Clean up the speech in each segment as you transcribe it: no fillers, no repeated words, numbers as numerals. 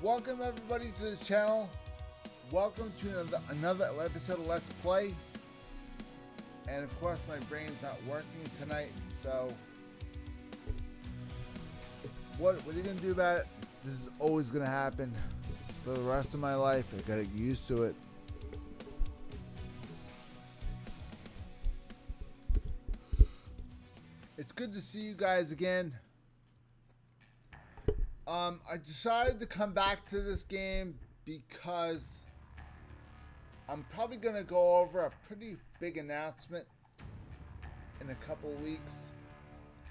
Welcome everybody to the channel. Welcome to another episode of Let's Play. And of course my brain's not working tonight, so what are you gonna do about it? This is always gonna happen for the rest of my life. I gotta get used to it. It's good to see you guys again. I decided to come back to this game because I'm probably going to go over a pretty big announcement in a couple of weeks.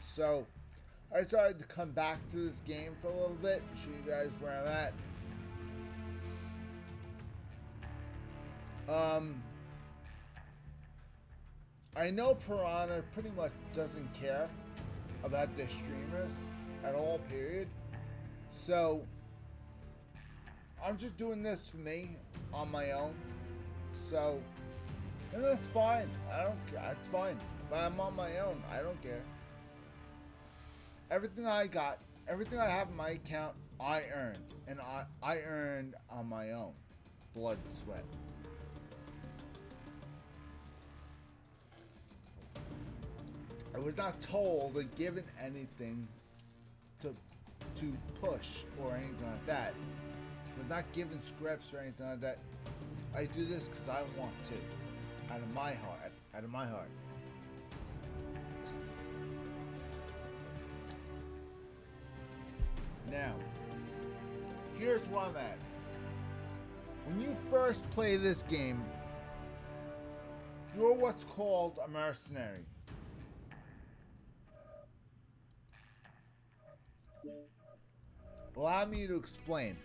So I decided to come back to this game for a little bit, show you guys where I'm at. I know Piranha pretty much doesn't care about their streamers at all, period. So I'm just doing this for me on my own. So, and that's fine. I don't care. It's fine. If I'm on my own, I don't care. Everything I got, everything I have in my account, I earned. And I earned on my own. Blood and sweat. I was not told or given anything to push or anything like that. I was not given scripts or anything like that. I do this because I want to, out of my heart, Now, here's where I'm at. When you first play this game, you're what's called a mercenary. Allow me to explain.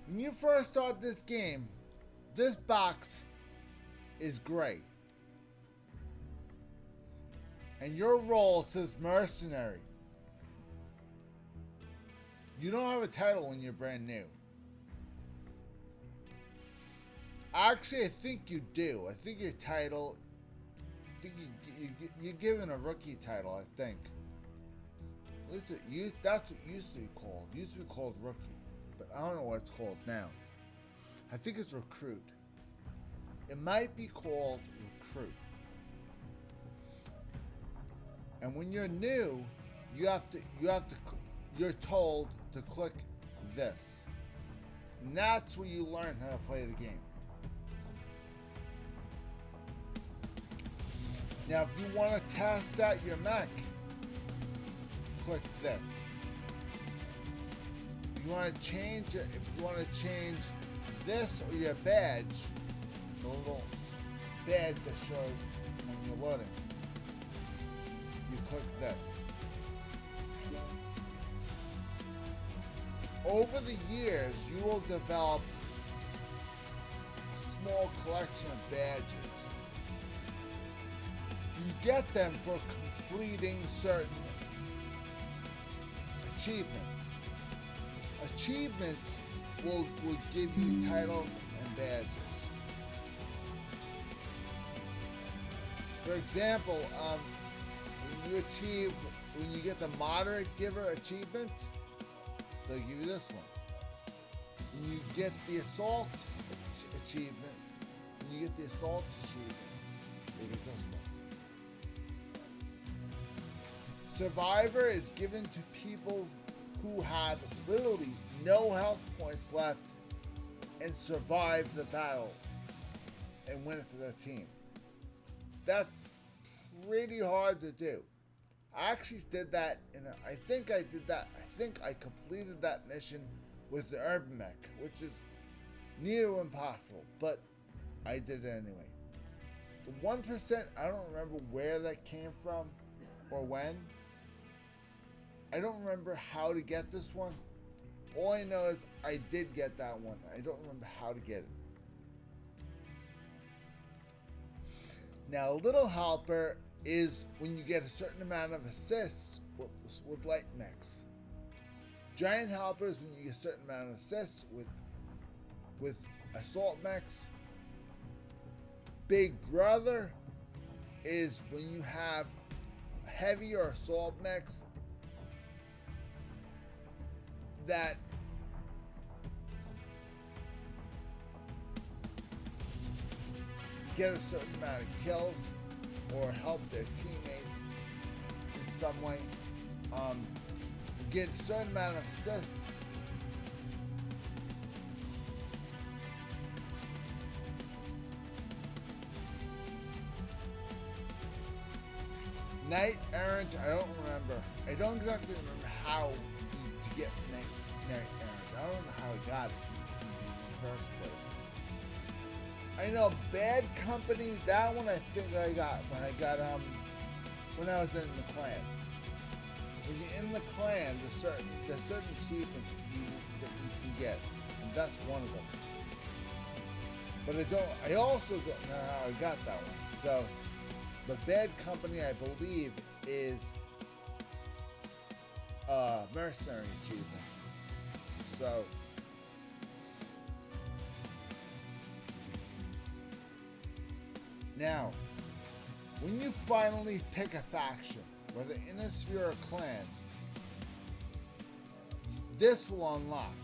When you first start this game, this box is gray. And your role says mercenary. You don't have a title when you're brand new. Actually, I think you do. I think your title, you're given a rookie title, I think. That's what it used to be called. It used to be called rookie, but I don't know what it's called now. I think it's recruit. It might be called recruit. And when you're new, you're told to click this. And that's where you learn how to play the game. Now, if you want to test out your mech, click this. If you want to change it, if you want to change this or your badge, the little badge that shows when you're loading, you click this. Over the years, you will develop a small collection of badges. You get them for completing certain achievements. Achievements will give you titles and badges. For example, when you get the moderate giver achievement, they'll give you this one. When you get the assault achievement, they give this one. Survivor is given to people who have literally no health points left and survive the battle and win it for their team. That's pretty hard to do. I actually did that, and I think I completed that mission with the Urban Mech, which is near to impossible, but I did it anyway. The 1%, I don't remember where that came from or when. I don't remember how to get this one. All I know is I did get that one. I don't remember how to get it. Now, Little Helper is when you get a certain amount of assists with light mechs. Giant Helper is when you get a certain amount of assists with assault mechs. Big Brother is when you have heavy or assault mechs that get a certain amount of kills or help their teammates in some way, get a certain amount of assists. Knight Errant, I don't remember. I don't exactly remember how to get Knight Errant. I don't know how I got it in the first place. I know Bad Company, that one I think I got when I was in the clans. When you're in the clan, there's certain achievements that you can get, and that's one of them. But I also don't know how I got that one. So, but Bad Company, I believe, is a mercenary achievement. So, now, when you finally pick a faction, whether in a sphere or clan, this will unlock.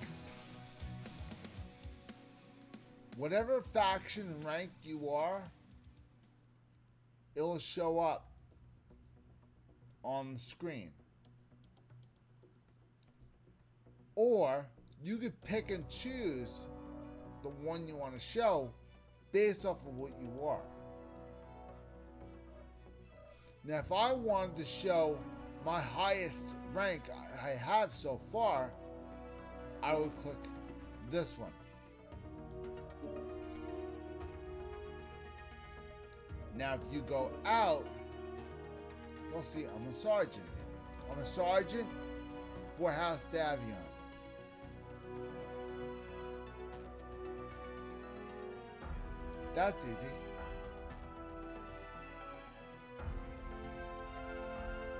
Whatever faction rank you are, it'll show up on the screen. Or you could pick and choose the one you want to show based off of what you are. Now, if I wanted to show my highest rank I have so far, I would click this one. Now, if you go out, you'll see I'm a sergeant. I'm a sergeant for House Davion. That's easy.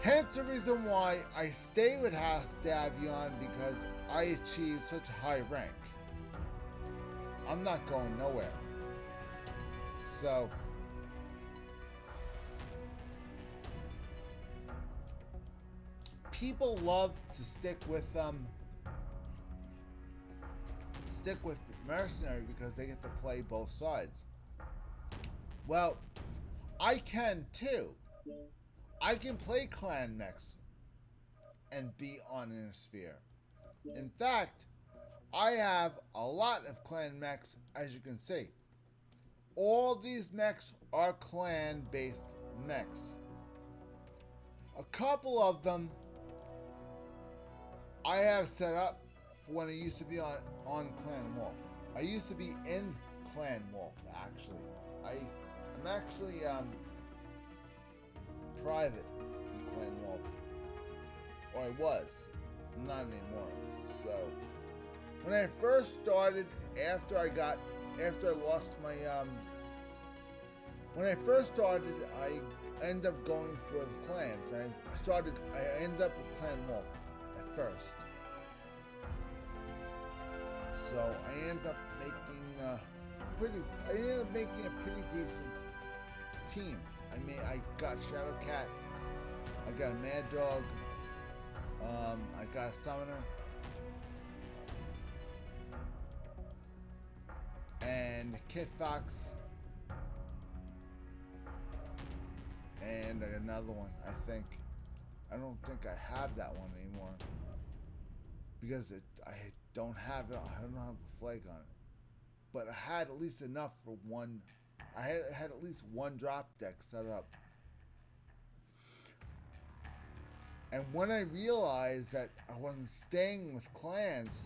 Hence the reason why I stay with House Davion, because I achieved such a high rank. I'm not going nowhere. So, people love to stick with mercenary because they get to play both sides. Well, I can too. I can play clan mechs and be on Innisphere. In fact, I have a lot of clan mechs, as you can see. All these mechs are clan-based mechs. A couple of them I have set up for when I used to be on Clan Wolf. I used to be in Clan Wolf, actually. I'm actually private in Clan Wolf. Or I was. I'm not anymore. So, when I first started, after I lost my, when I first started, I ended up going for the clans. I ended up with Clan Wolf at first. So, I ended up making a pretty decent team. I got Shadowcat, I got a Mad Dog, I got a Summoner, and Kid Fox, and another one, I think. I don't think I have that one anymore, because I don't have a flag on it. But I had at least enough for one. I had at least one drop deck set up. And when I realized that I wasn't staying with clans,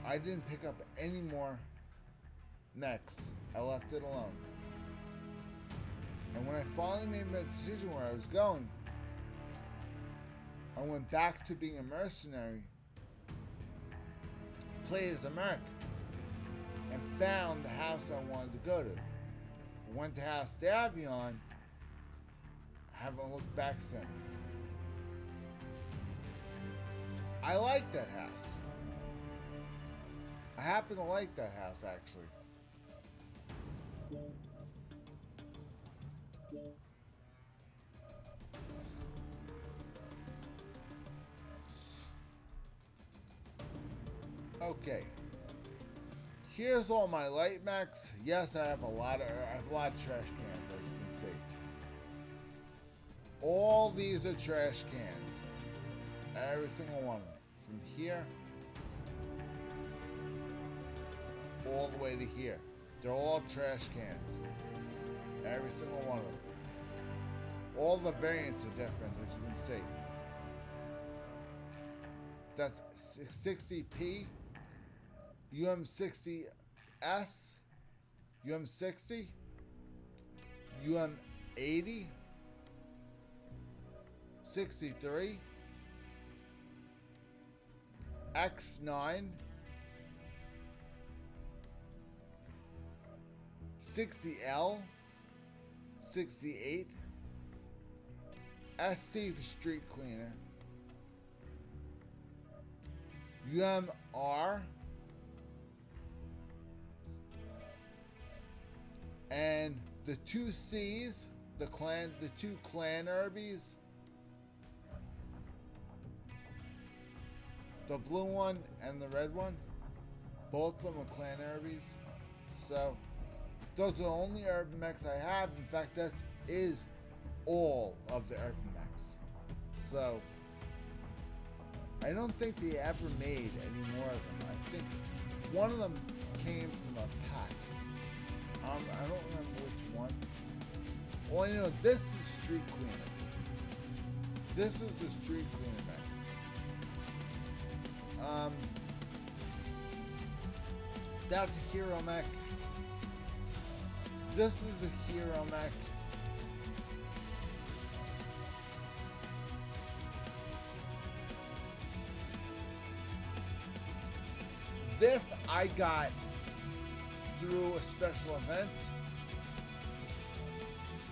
I didn't pick up any more mechs. I left it alone. And when I finally made my decision where I was going, I went back to being a mercenary, played as a merc, and found the house I wanted to go to. I went to House Davion. I haven't looked back since. I like that house. I happen to like that house, actually. Okay. Here's all my light mechs. Yes, I have a lot of trash cans, as you can see. All these are trash cans. Every single one of them. From here all the way to here. They're all trash cans. Every single one of them. All the variants are different, as you can see. That's 60P, UM60S, UM60, UM80, 63, X9, 60L, 68, SC for street cleaner, UMR, and the two C's, the two clan Urbies, the blue one and the red one, both of them are clan Urbies. So those are the only urban mechs I have. In fact, that is all of the urban mechs. So I don't think they ever made any more of them. I think one of them came from a pack. I don't remember which one. Well, you know, this is street cleaner. This is the street cleaner mech. That's a hero mech. This is a hero mech. This I got through a special event.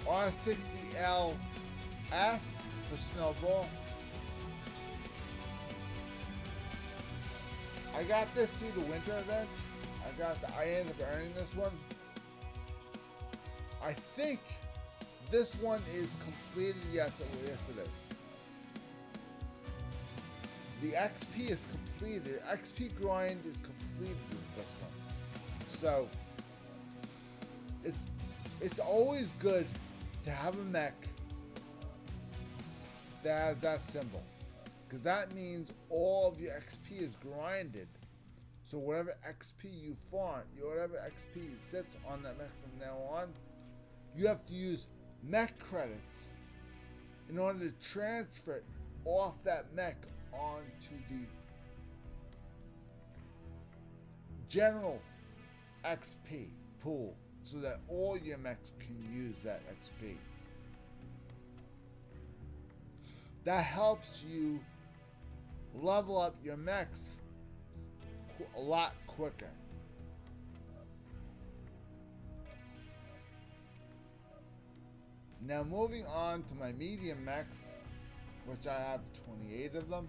R60LS for Snowball. I got this through the winter event. I ended up earning this one. I think this one is completed. Yes, it is. The XP is completed. XP grind is completed with this one. So it's always good to have a mech that has that symbol, because that means all of your XP is grinded. So whatever XP you farm, whatever XP sits on that mech from now on, you have to use mech credits in order to transfer it off that mech onto the general XP pool, so that all your mechs can use that XP. That helps you level up your mechs a lot quicker. Now moving on to my medium mechs, which I have 28 of them.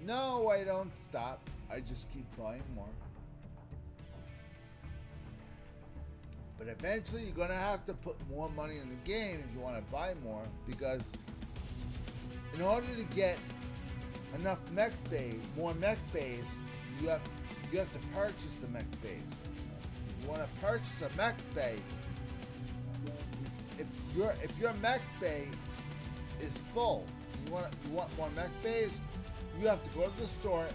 No, I don't stop. I just keep buying more. But eventually you're going to have to put more money in the game if you want to buy more, because in order to get enough more mech bays, you have to purchase the mech bays. If you want to purchase a mech bay, if your mech bay is full, you want more mech bays, you have to go to the store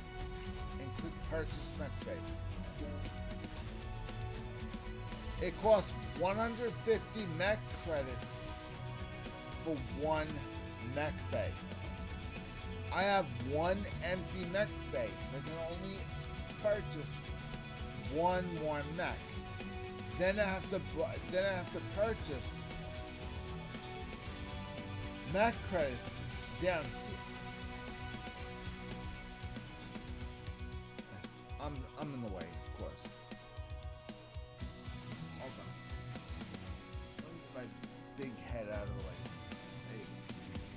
and click purchase mech bay. It costs 150 mech credits for one mech bay. I have one empty mech bay, so I can only purchase one more mech. Then I have to purchase mech credits down here. I'm in the way, of course. Hold on. Let me get my big head out of the way.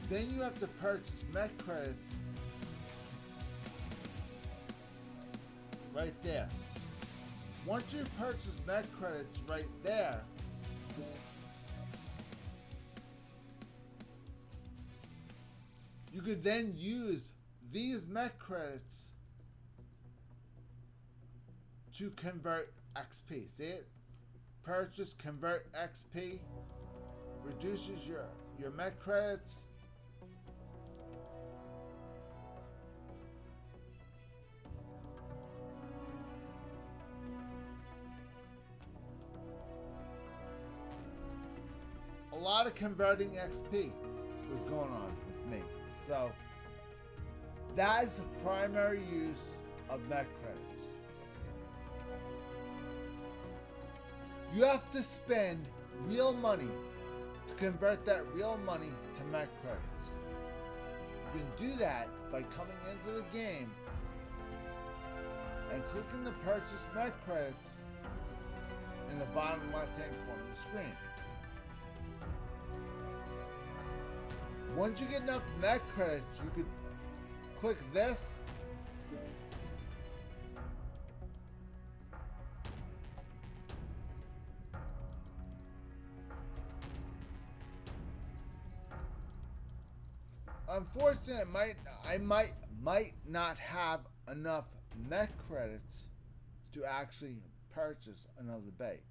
Then you have to purchase mech credits right there. Once you purchase mech credits right there, you could then use these mech credits to convert XP. See it? Purchase, convert XP. Reduces your mech credits. A lot of converting XP was going on with me. So that is the primary use of mech credits. You have to spend real money to convert that real money to mech credits. You can do that by coming into the game and clicking the purchase mech credits in the bottom left hand corner of the screen. Once you get enough mech credits, you could click this. Unfortunately, I might not have enough mech credits to actually purchase another bay.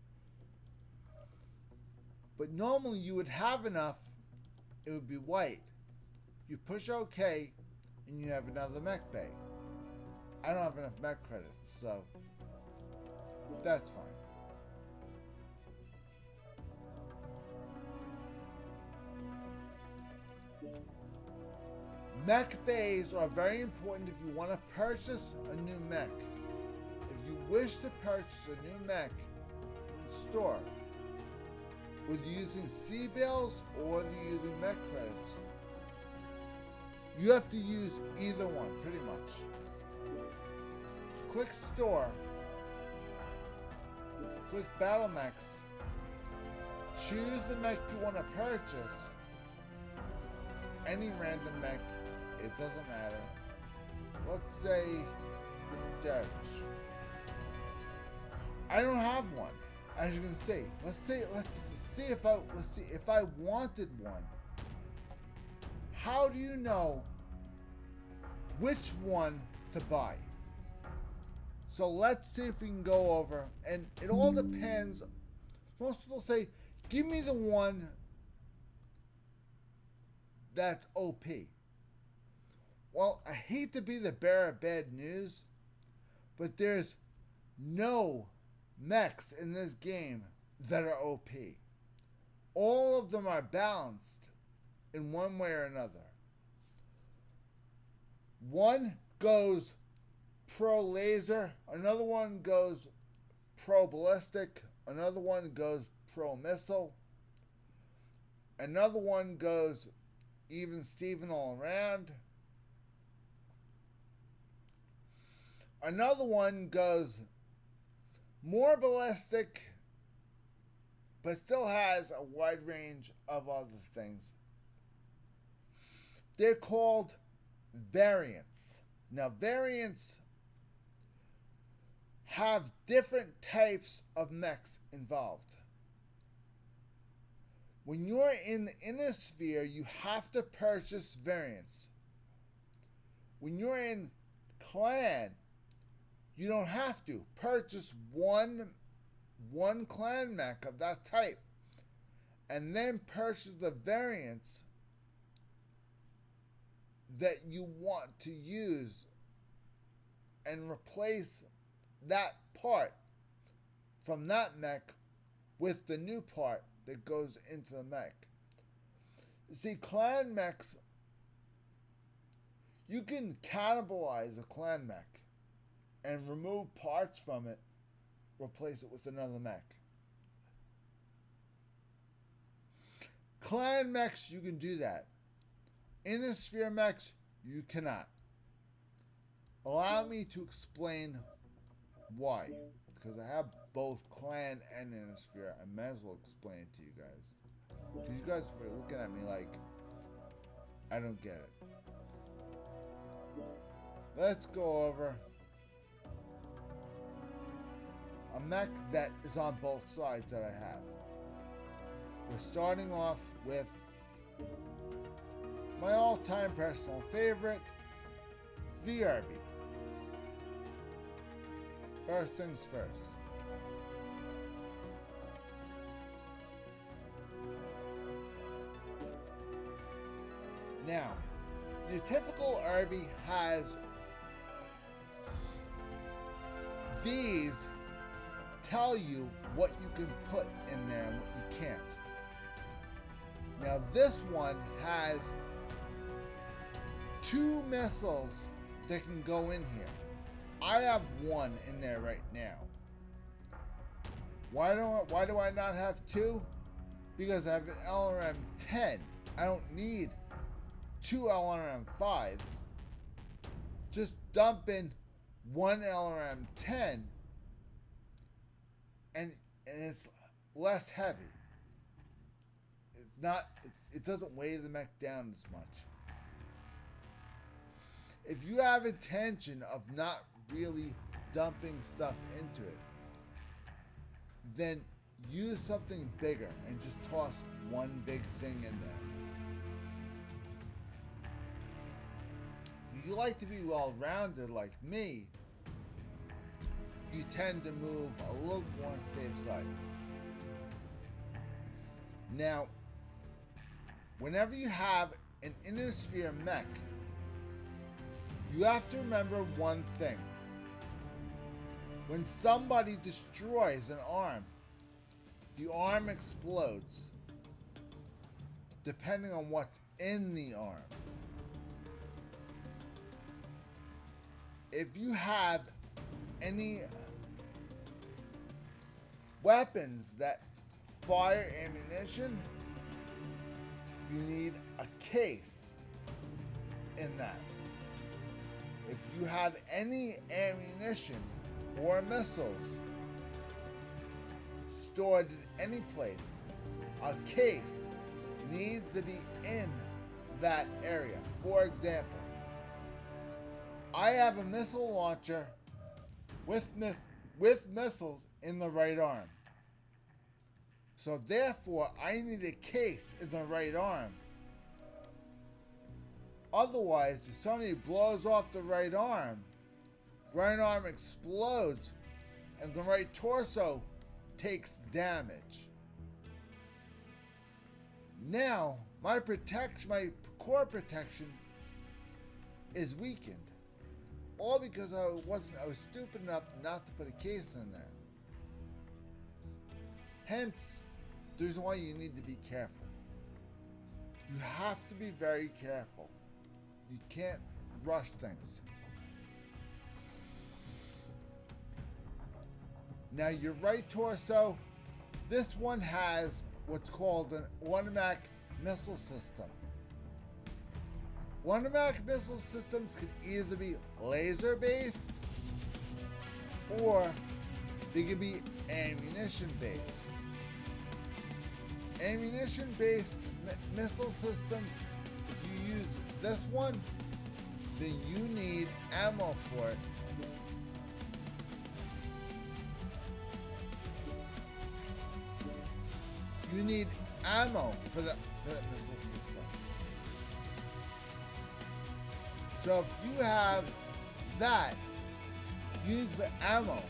But normally you would have enough. It would be white. You push OK, and you have another mech bay. I don't have enough mech credits, so that's fine. Mech bays are very important if you want to purchase a new mech. If you wish to purchase a new mech from the store, whether you're using C-bills or whether you're using mech credits, you have to use either one, pretty much. Click Store, click Battle Mechs, choose the mech you want to purchase, any random mech, it doesn't matter. Let's say Dervish. I don't have one, as you can see. Let's see if I wanted one. How do you know which one to buy? So let's see if we can go over, and it all depends. Most people say, give me the one that's OP. Well, I hate to be the bearer of bad news, but there's no mechs in this game that are OP. All of them are balanced in one way or another. One goes pro laser, another one goes pro ballistic, another one goes pro missile, another one goes even Steven all around, another one goes more ballistic but still has a wide range of other things. They're called variants. Now, variants have different types of mechs involved. When you're in the inner sphere, you have to purchase variants. When you're in clan, you don't have to. Purchase one clan mech of that type, and then purchase the variants that you want to use and replace that part from that mech with the new part that goes into the mech. You see, clan mechs, you can cannibalize a clan mech and remove parts from it, replace it with another mech. Clan mechs, you can do that. Inner sphere mechs, you cannot. Allow me to explain why. Because I have both clan and inner sphere. I might as well explain it to you guys. Because you guys are looking at me like I don't get it. Let's go over a mech that is on both sides that I have. We're starting off with my all-time personal favorite, VRB. First things first. Now, your typical Irby has these tell you what you can put in there and what you can't. Now this one has 2 missiles that can go in here. I have 1 in there right now. Why do I not have 2? Because I have an LRM 10. I don't need 2 LRM 5s. Just dump in 1 LRM 10 and it's less heavy. It doesn't weigh the mech down as much. If you have intention of not really dumping stuff into it, then use something bigger and just toss one big thing in there. If you like to be well-rounded like me, you tend to move a little more on the safe side. Now, whenever you have an inner sphere mech, you have to remember one thing. When somebody destroys an arm, the arm explodes, depending on what's in the arm. If you have any weapons that fire ammunition, you need a case in that. If you have any ammunition or missiles stored in any place, a case needs to be in that area. For example, I have a missile launcher with missiles in the right arm. So therefore, I need a case in the right arm. Otherwise, if somebody blows off the right arm explodes, and the right torso takes damage. Now, my core protection is weakened. All because I was stupid enough not to put a case in there. Hence, the reason why you need to be careful. You have to be very careful. You can't rush things. Now your right torso, this one has what's called an automatic missile system. Automatic missile systems can either be laser based or they can be ammunition based. Ammunition based missile systems, if you use this one, then you need ammo for it. You need ammo for that missile system. So if you have that, you need to put ammo.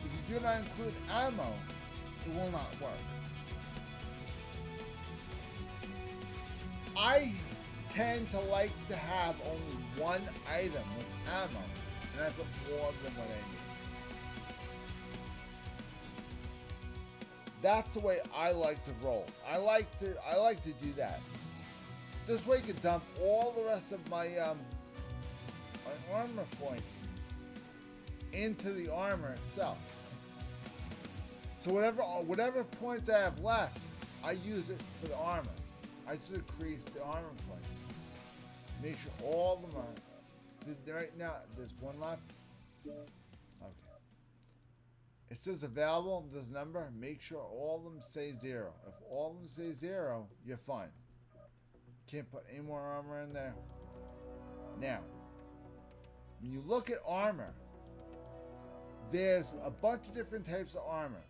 If you do not include ammo, it will not work. I tend to like to have only one item with ammo, and I put more than what I need. That's the way I like to roll. I like to do that. This way, you can dump all the rest of my my armor points into the armor itself. So whatever points I have left, I use it for the armor. I just increase the armor points. Make sure all of them are. Right now, there's one left. Okay. It says available. This number. Make sure all of them say 0. If all of them say 0, you're fine. Can't put any more armor in there. Now, when you look at armor, there's a bunch of different types of armor.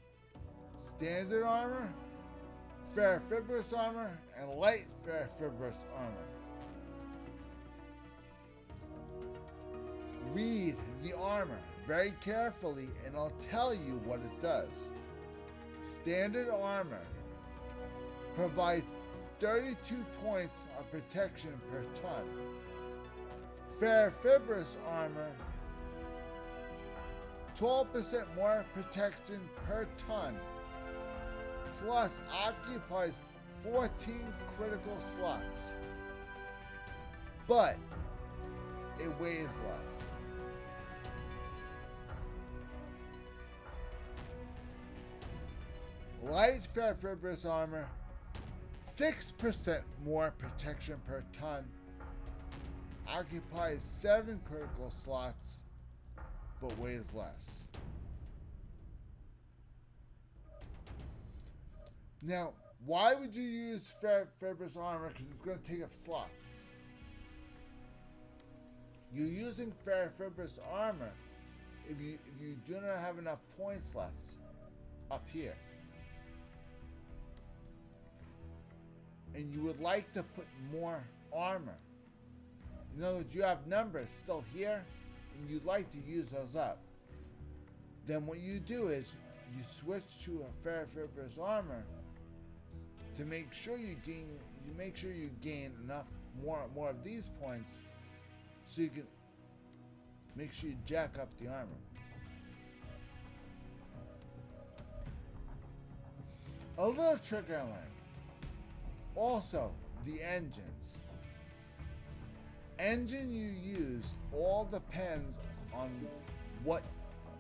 Standard armor, ferrofibrous armor, and light ferrofibrous armor. Read the armor. very carefully and I'll tell you what it does. Standard armor provides 32 points of protection per ton. Fibrous armor, 12% more protection per ton, plus occupies 14 critical slots, but it weighs less. Light fibrous armor, 6% more protection per ton, occupies 7 critical slots, but weighs less. Now, why would you use fibrous armor? Because it's going to take up slots. You're using fibrous armor if you do not have enough points left up here. And you would like to put more armor. In other words, you have numbers still here, and you'd like to use those up. Then what you do is you switch to a fibrous armor to make sure you gain enough more of these points, so you can make sure you jack up the armor. A little trick I learned. Also, the engines. Engine you use all depends on what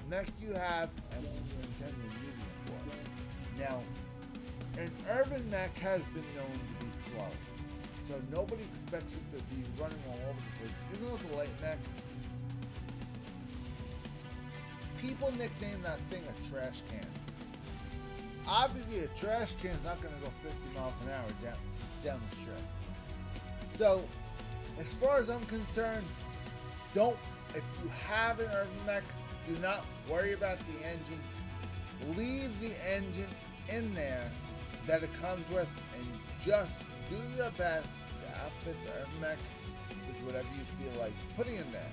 mech you have and what you intend to use it for. Now, an urban mech has been known to be slow, so nobody expects it to be running all over the place. Even though it's a light mech, people nickname that thing a trash can. Obviously, a trash can is not going to go 50 miles an hour down the strip. So, as far as I'm concerned, if you have an urban mech, do not worry about the engine. Leave the engine in there that it comes with, and just do your best to outfit the urban mech with whatever you feel like putting in there,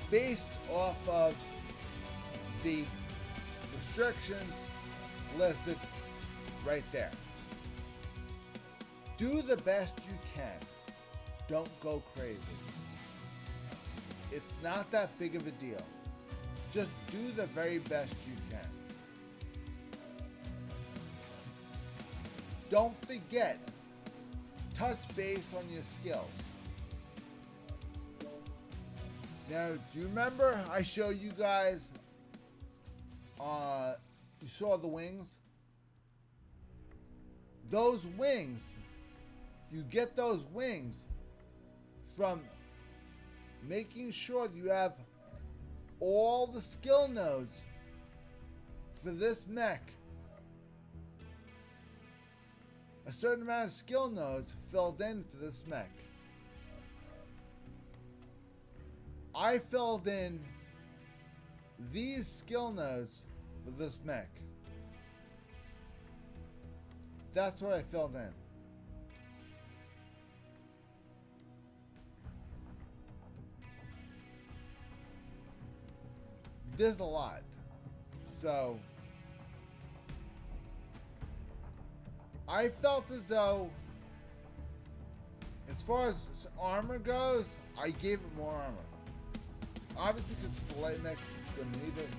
based off of the restrictions listed right there. Do the best you can. Don't go crazy. It's not that big of a deal. Just do the very best you can. Don't forget, touch base on your skills. Now, do you remember I showed you guys, you saw the wings? Those wings, you get those wings from making sure that you have all the skill nodes for this mech. A certain amount of skill nodes filled in for this mech. I filled in these skill nodes for this mech. That's what I filled in. There's a lot. So I felt as though, as far as armor goes, I gave it more armor. Obviously, because it's a light mech, it's going to need it.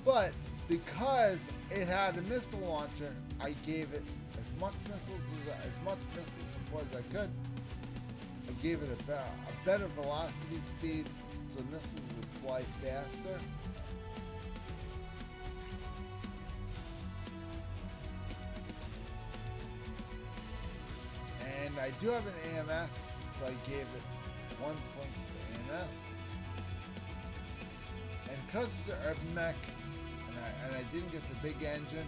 But because it had a missile launcher, I gave it as much missiles support as I could. I gave it a better velocity speed, so the missiles would fly faster. And I do have an AMS, so I gave it 1 point for AMS. And because it's an urban mech, and I didn't get the big engine,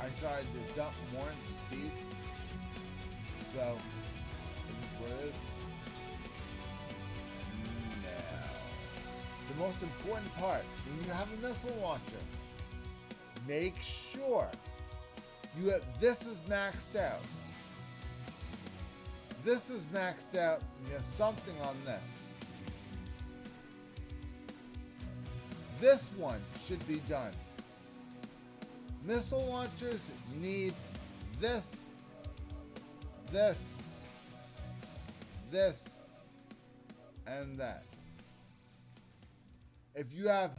I decided to dump more into speed. So, it is what it is. Now, the most important part, when you have a missile launcher, make sure this is maxed out. This is maxed out, and you have something on this. this one should be done. Missile launchers need this, this, this, and that. If you have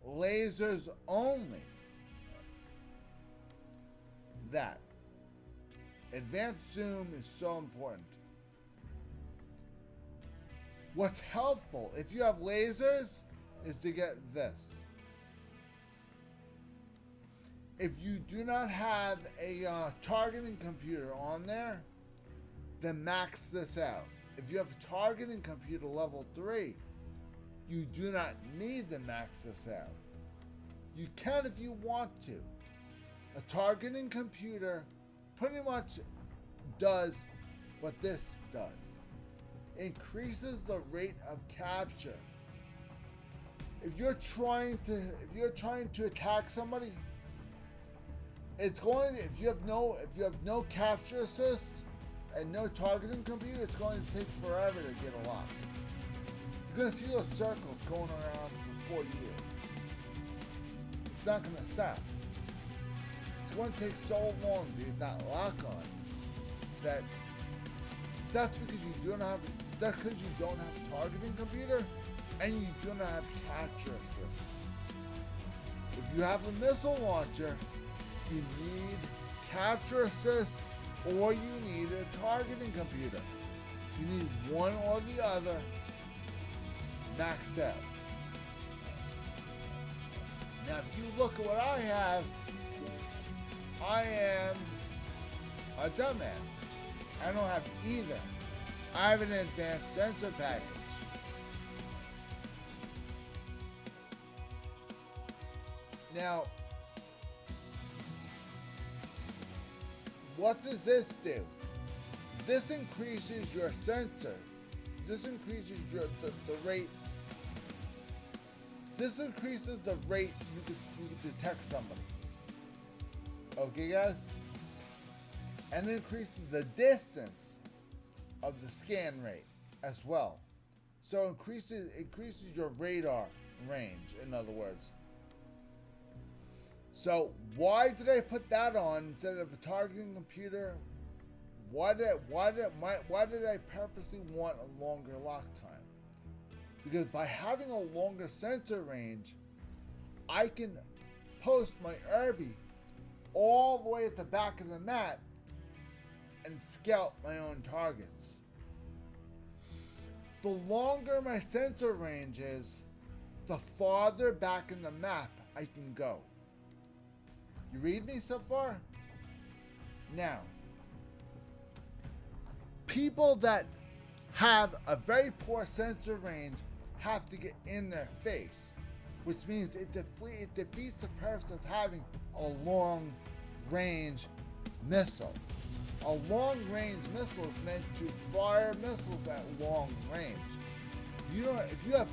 lasers only, that. Advanced zoom is so important. What's helpful if you have lasers is to get this. If you do not have a targeting computer on there, then max this out. If you have a targeting computer level 3, you do not need to max this out. You can if you want to. A targeting computer pretty much does what this does. Increases the rate of capture. If you're trying to attack somebody, it's going, if you have no capture assist and no targeting computer, it's going to take forever to get a lock. You're going to see those circles going around for 4 years. It's not going to stop. It's going to take so long to get that lock on that's because you don't have a targeting computer and you do not have capture assist. If you have a missile launcher, you need capture assist or you need a targeting computer. You need one or the other. Max out. Now if you look at what I have, I am a dumbass. I don't have either. I have an advanced sensor package. Now, what does this do? This increases your sensor. This increases the rate. This increases the rate you could detect somebody. Okay, guys? And it increases the distance of the scan rate as well. So increases your radar range, in other words. So why did I put that on instead of a targeting computer? Why did I purposely want a longer lock time? Because by having a longer sensor range, I can post my Irby all the way at the back of the map and scout my own targets. The longer my sensor range is, the farther back in the map I can go. You read me so far? Now, people that have a very poor sensor range have to get in their face, which means it defeats the purpose of having a long range missile. A long range missile is meant to fire missiles at long range. If you have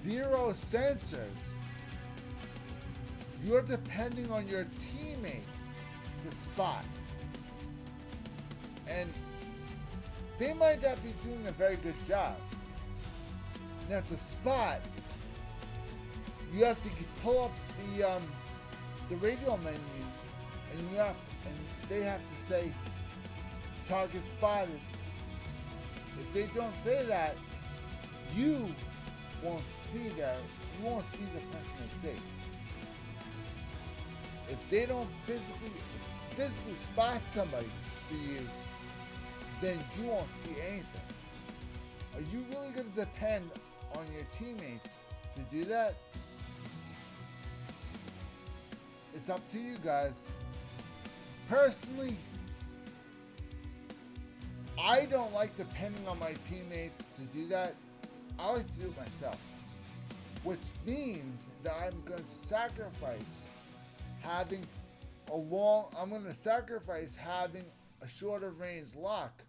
0 sensors, you're depending on your teammates to spot. And they might not be doing a very good job. Now to spot, you have to pull up the radio menu, and they have to say target spotted. If they don't say that, you won't see the person they see. If they don't physically spot somebody for you, then you won't see anything. Are you really going to depend on your teammates to do that? It's up to you guys. Personally, I don't like depending on my teammates to do that. I like to do it myself. Which means that I'm going to sacrifice having a shorter range lock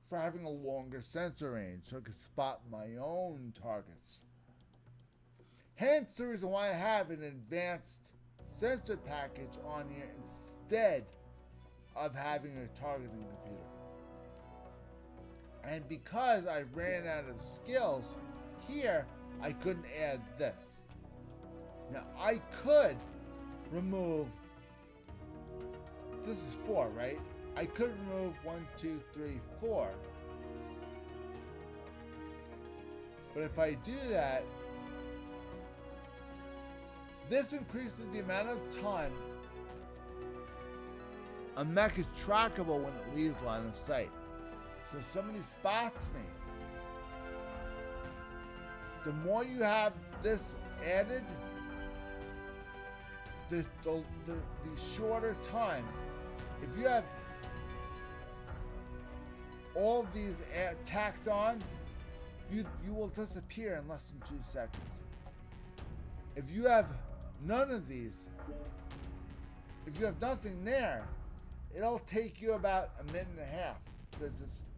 for having a longer sensor range so I can spot my own targets. Hence the reason why I have an advanced sensor package on here instead of having a targeting computer. And because I ran out of skills here, I couldn't add this. Now I could remove, this is 4, right? I could remove 1, 2, 3, 4. But if I do that, this increases the amount of time a mech is trackable when it leaves line of sight. So if somebody spots me, the more you have this added, the shorter time. If you have all these tacked on, you will disappear in less than 2 seconds. If you have none of these, if you have nothing there, it'll take you about a minute and a half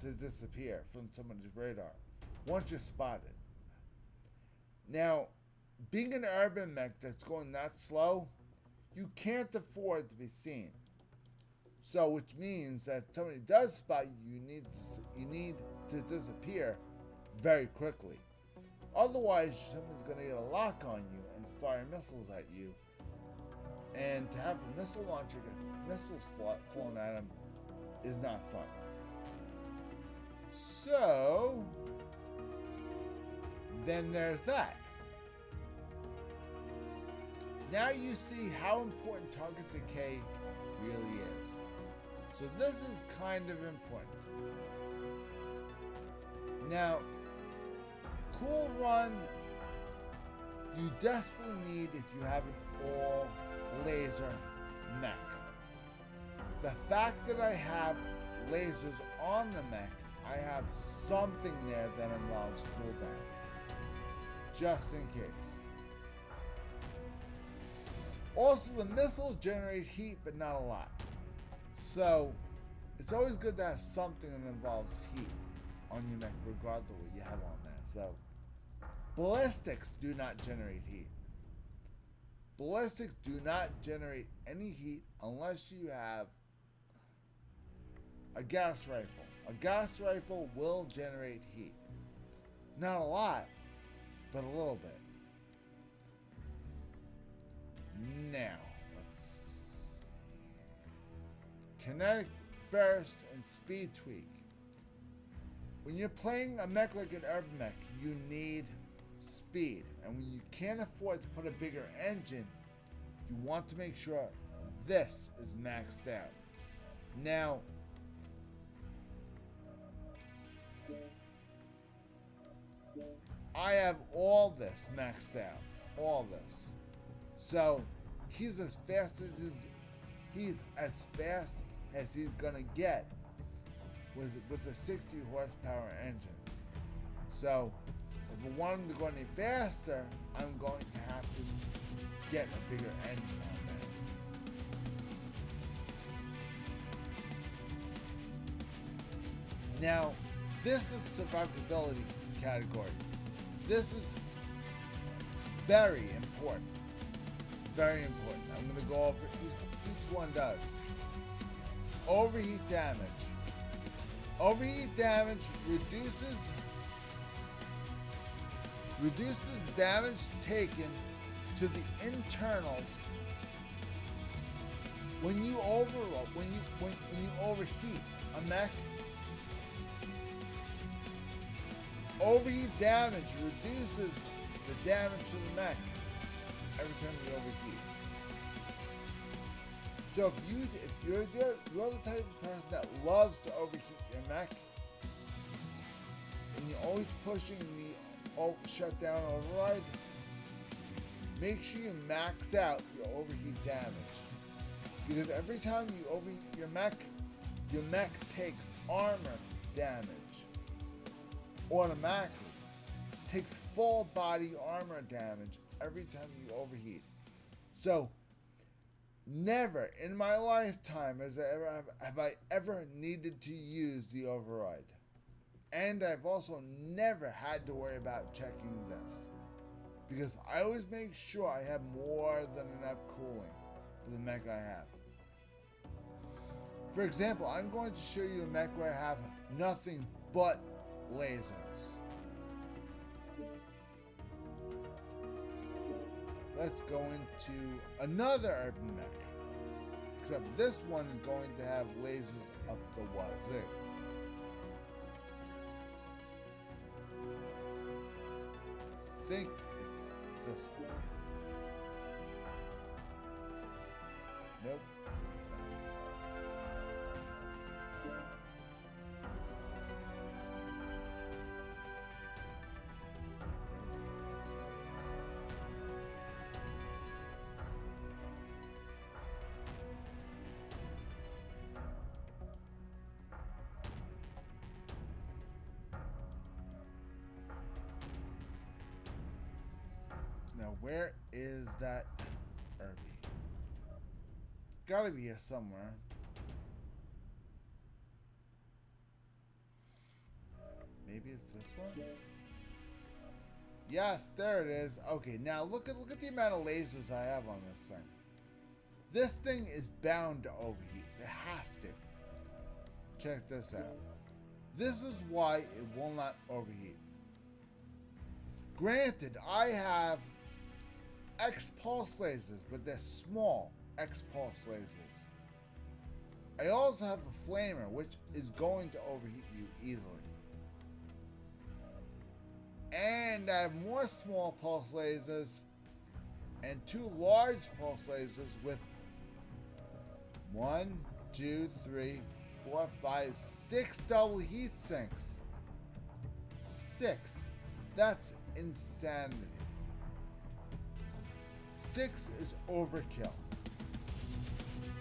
to disappear from somebody's radar once you're spotted. Now, being an urban mech that's going that slow, you can't afford to be seen. So, which means that if somebody does spot you, you need to disappear very quickly. Otherwise, someone's going to get a lock on you and fire missiles at you. And to have a missile launcher get missiles flown at him is not fun. So, then there's that. Now you see how important target decay really is. So this is kind of important. Now, Cool Run, you desperately need if you have an all laser mech. The fact that I have lasers on the mech, I have something there that involves cooldown, just in case. Also, the missiles generate heat, but not a lot. So, it's always good to have something that involves heat on your mech, regardless of what you have on there. So, ballistics do not generate heat. Ballistics do not generate any heat unless you have a gas rifle. A gas rifle will generate heat. Not a lot, but a little bit. Now, let's see. Kinetic burst and speed tweak. When you're playing a mech like an urban mech, you need speed. And when you can't afford to put a bigger engine, you want to make sure this is maxed out. Now, I have all this maxed out. All this. So, he's as fast as he's gonna get with a 60 horsepower engine. So, if I want him to go any faster, I'm going to have to get a bigger engine on there. Now, this is survivability category. This is very important. Very important. I'm going to go over each one does. Overheat damage. Overheat damage reduces damage taken to the internals when you overheat a mech. Overheat damage reduces the damage to the mech every time you overheat. So if you're the type of person that loves to overheat your mech, and you're always pushing the shutdown override, make sure you max out your overheat damage. Because every time you overheat your mech takes armor damage automatically. Takes full body armor damage every time you overheat. So, never in my lifetime have I ever needed to use the override. And I've also never had to worry about checking this. Because I always make sure I have more than enough cooling for the mech I have. For example, I'm going to show you a mech where I have nothing but lasers. let's go into another urban mech. Except this one is going to have lasers up the wazoo. Think it's this one. Nope. Now, where is that Irby? It's gotta be here somewhere. Maybe it's this one? Yes, there it is. Okay, now look at the amount of lasers I have on this thing. This thing is bound to overheat. It has to. Check this out. This is why it will not overheat. Granted, I have X-pulse lasers, but they're small X-pulse lasers. I also have the flamer, which is going to overheat you easily. And I have more small pulse lasers and 2 large pulse lasers with 1, 2, 3, 4, 5, 6 double heat sinks. 6. That's insanity. 6 is overkill.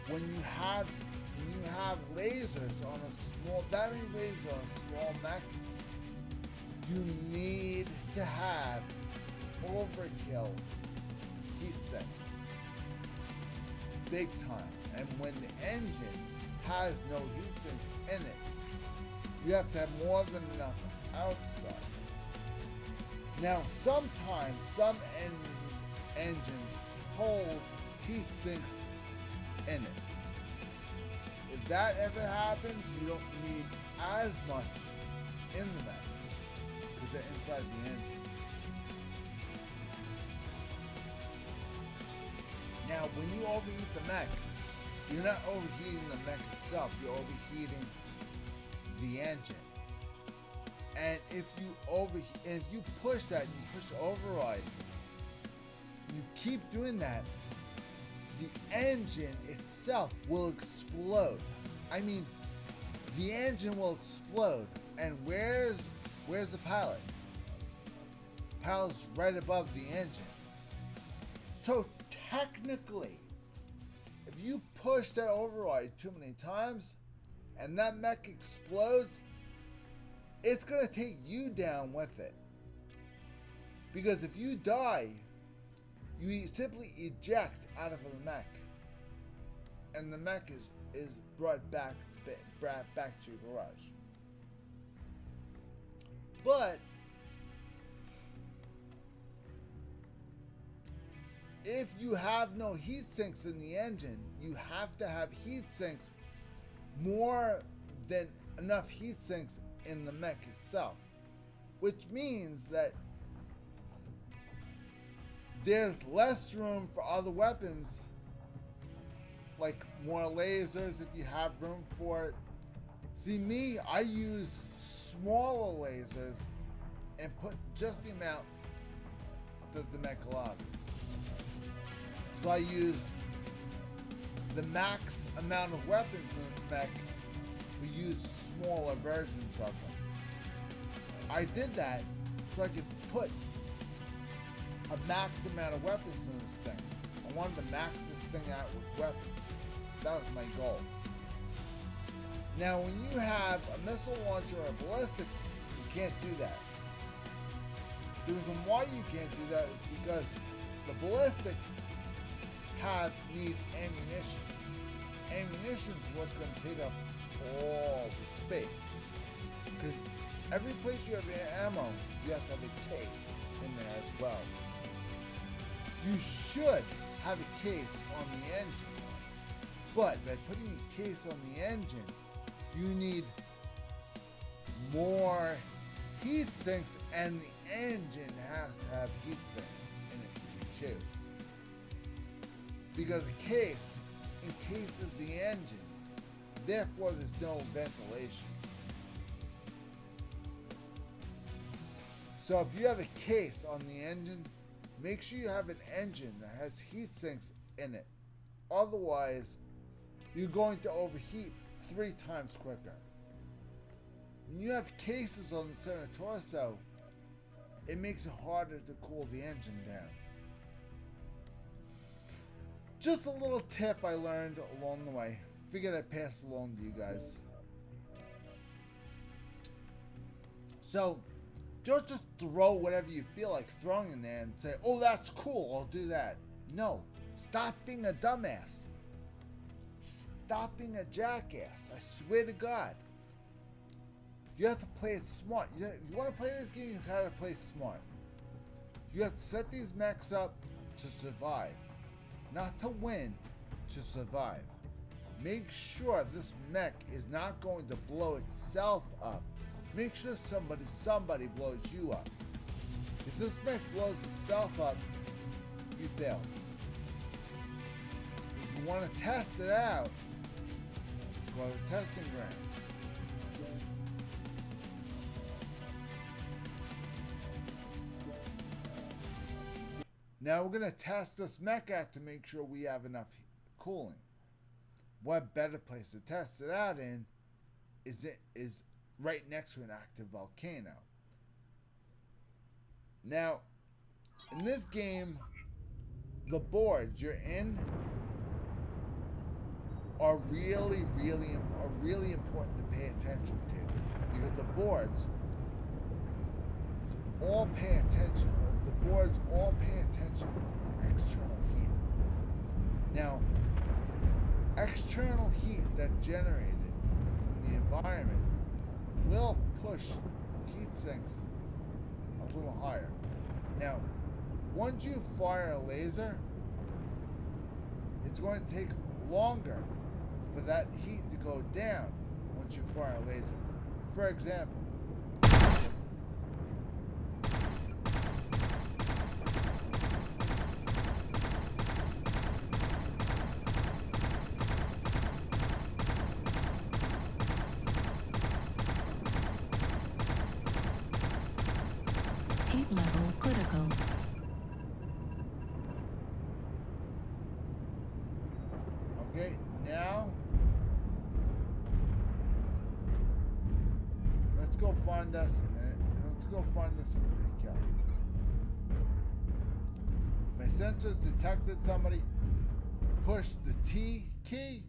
When you have lasers on that many lasers on a small mech, you need to have overkill heat sinks. Big time. And when the engine has no heat sinks in it, you have to have more than enough outside. Now, sometimes some engines hold heat sinks in it. If that ever happens, you don't need as much in the mech because they're inside the engine. Now, when you overheat the mech, you're not overheating the mech itself, you're overheating the engine. And if you push that, you push the override, you keep doing that, the engine itself will explode. I mean, the engine will explode. And where's the pilot? The pilot's right above the engine. So technically, if you push that override too many times and that mech explodes, it's going to take you down with it. Because if you die, you simply eject out of the mech, and the mech is brought back to your garage. But if you have no heat sinks in the engine, you have to have heat sinks, more than enough heat sinks in the mech itself, which means that there's less room for other weapons, like more lasers if you have room for it. See, me, I use smaller lasers and put just the amount that the mech allows. So I use the max amount of weapons in this mech, but use smaller versions of them. I did that so I could put a max amount of weapons in this thing. I wanted to max this thing out with weapons. That was my goal. Now, when you have a missile launcher or a ballistic, you can't do that. The reason why you can't do that is because the ballistics need ammunition. Ammunition is what's going to take up all the space. Because every place you have ammo, you have to have a case in there as well. You should have a case on the engine. But by putting a case on the engine, you need more heat sinks, and the engine has to have heat sinks in it too. because the case encases the engine. Therefore, there's no ventilation. So if you have a case on the engine, make sure you have an engine that has heat sinks in it. Otherwise, you're going to overheat 3 times quicker. When you have cases on the center torso, it makes it harder to cool the engine down. Just a little tip I learned along the way. Figured I'd pass along to you guys. So, don't just throw whatever you feel like throwing in there and say, oh, that's cool, I'll do that. No, stop being a dumbass. Stop being a jackass. I swear to God. You have to play it smart. You want to play this game, you gotta play smart. You have to set these mechs up to survive. Not to win, to survive. Make sure this mech is not going to blow itself up. Make sure somebody blows you up. If this mech blows itself up, you fail. If you want to test it out, go to testing grounds. Now we're going to test this mech out to make sure we have enough cooling. What better place to test it out in is right next to an active volcano. Now, in this game, the boards you're in are really important to pay attention to, because the boards all pay attention. The boards all pay attention to external heat. Now, external heat that's generated from the environment will push heat sinks a little higher. Now, once you fire a laser, it's going to take longer for that heat to go down once you fire a laser. For example, heat level critical. okay, now let's go find us a big kill. My sensors detected somebody. Push the T key.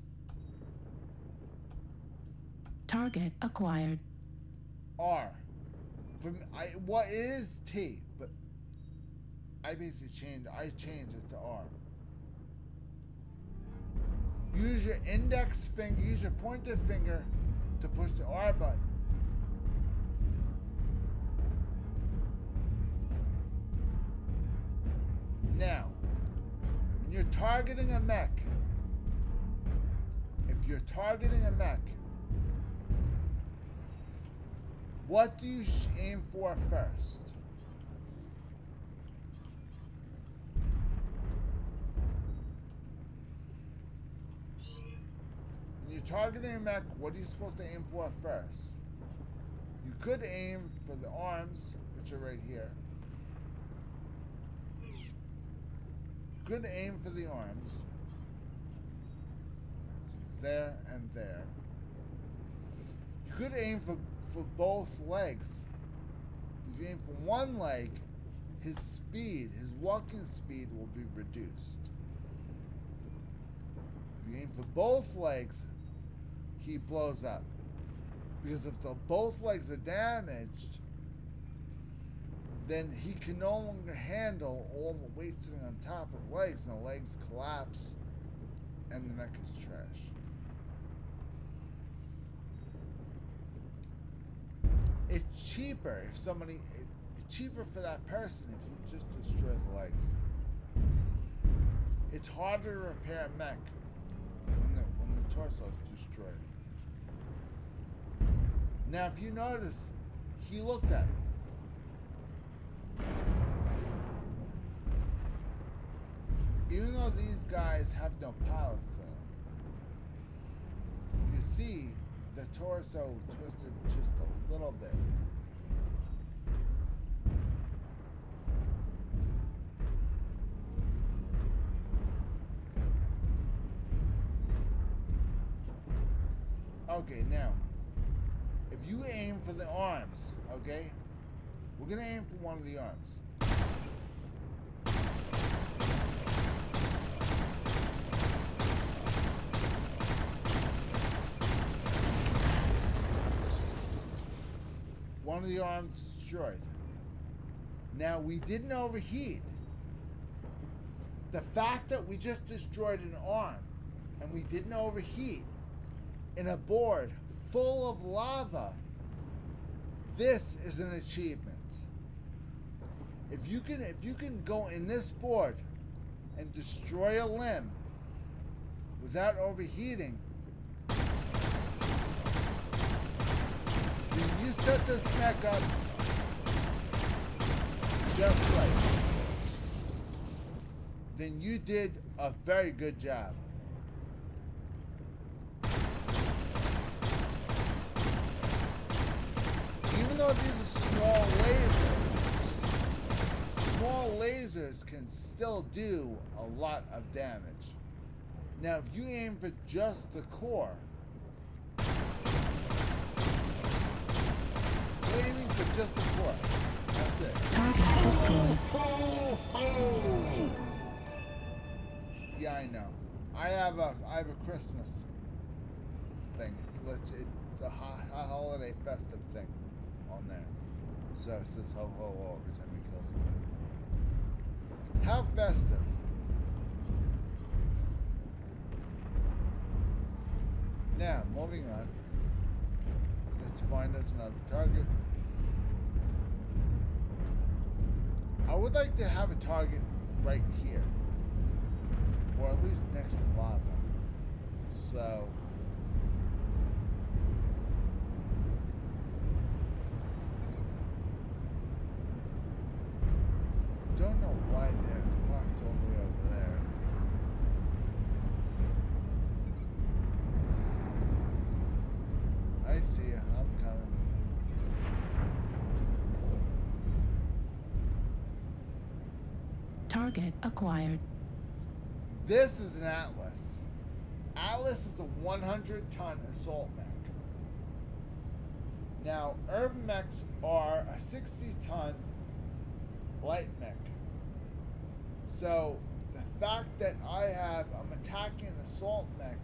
Target acquired. R. What is T? But I basically changed it to R. Use your index finger, use your pointer finger to push the R button. Now, when you're targeting a mech, if you're targeting a mech, what do you aim for first? When you're targeting a mech, what are you supposed to aim for first? You could aim for the arms, which are right here. You could aim for the arms. So it's there and there. You could aim for both legs. If you aim for one leg, his walking speed will be reduced. If you aim for both legs, he blows up. Because if both legs are damaged, then he can no longer handle all the weight sitting on top of the legs, and the legs collapse, and the mech is trash. It's cheaper it's cheaper for that person if you just destroy the legs. It's harder to repair a mech when the torso is destroyed. Now, if you notice, he looked at me. even though these guys have no pilots, you see the torso twisted just a little bit. Okay, now, if you aim for the arms, okay? We're gonna aim for one of the arms. One of the arms destroyed. Now, we didn't overheat. The fact that we just destroyed an arm and we didn't overheat in a board full of lava, this is an achievement. If you can go in this board and destroy a limb without overheating, then you set this mech up just right. Then you did a very good job. Even though these are small lasers can still do a lot of damage. Now, if you aim for just the core, aiming for just the core, that's it. Target destroyed. Yeah, I know. I have a Christmas thing. It's a holiday festive thing on there. So it says ho ho ho every time we kill somebody. How festive. Now, moving on. Let's find us another target. I would like to have a target right here. Or at least next to lava. So don't know why they're parked all the way over there. I see you. I'm coming. Target acquired. This is an Atlas. Atlas is a 100-ton assault mech. Now, urban mechs are a 60-ton light mech. So, the fact that I'm attacking an assault mech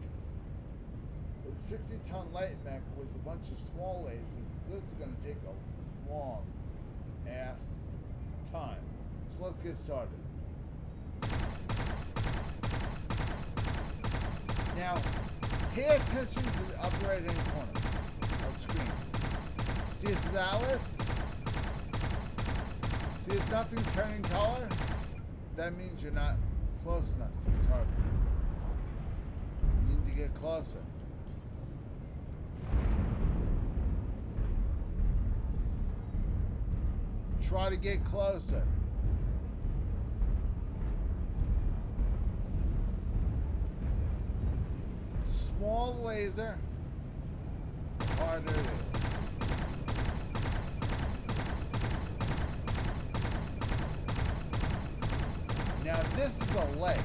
with a 60-ton light mech with a bunch of small lasers, this is going to take a long ass time. So let's get started. Now, pay attention to the upper right hand corner of the screen. See this is Atlas? See if nothing's turning color? That means you're not close enough to the target. You need to get closer. Try to get closer. Small laser, harder it is. Now this is a leg.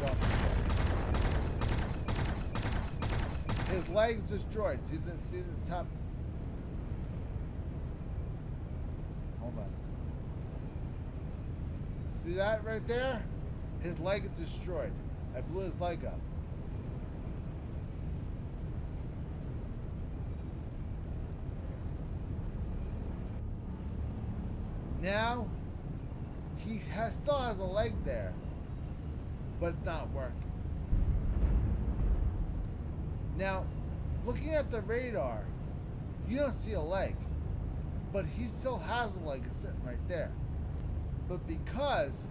Don't forget. His leg's destroyed. See the top? Hold on. See that right there? His leg is destroyed. I blew his leg up. Now, he still has a leg there, but it's not working. Now, looking at the radar, you don't see a leg, but he still has a leg sitting right there. But because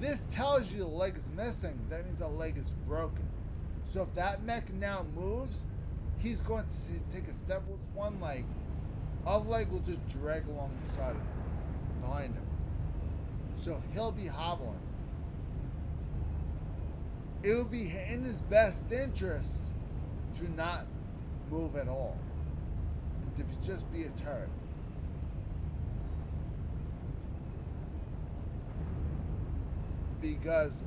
this tells you the leg is missing, that means the leg is broken. So if that mech now moves, he's going to take a step with one leg. Other leg will just drag along the side of him, behind him. So he'll be hobbling. it would be in his best interest to not move at all, and to just be a turret. Because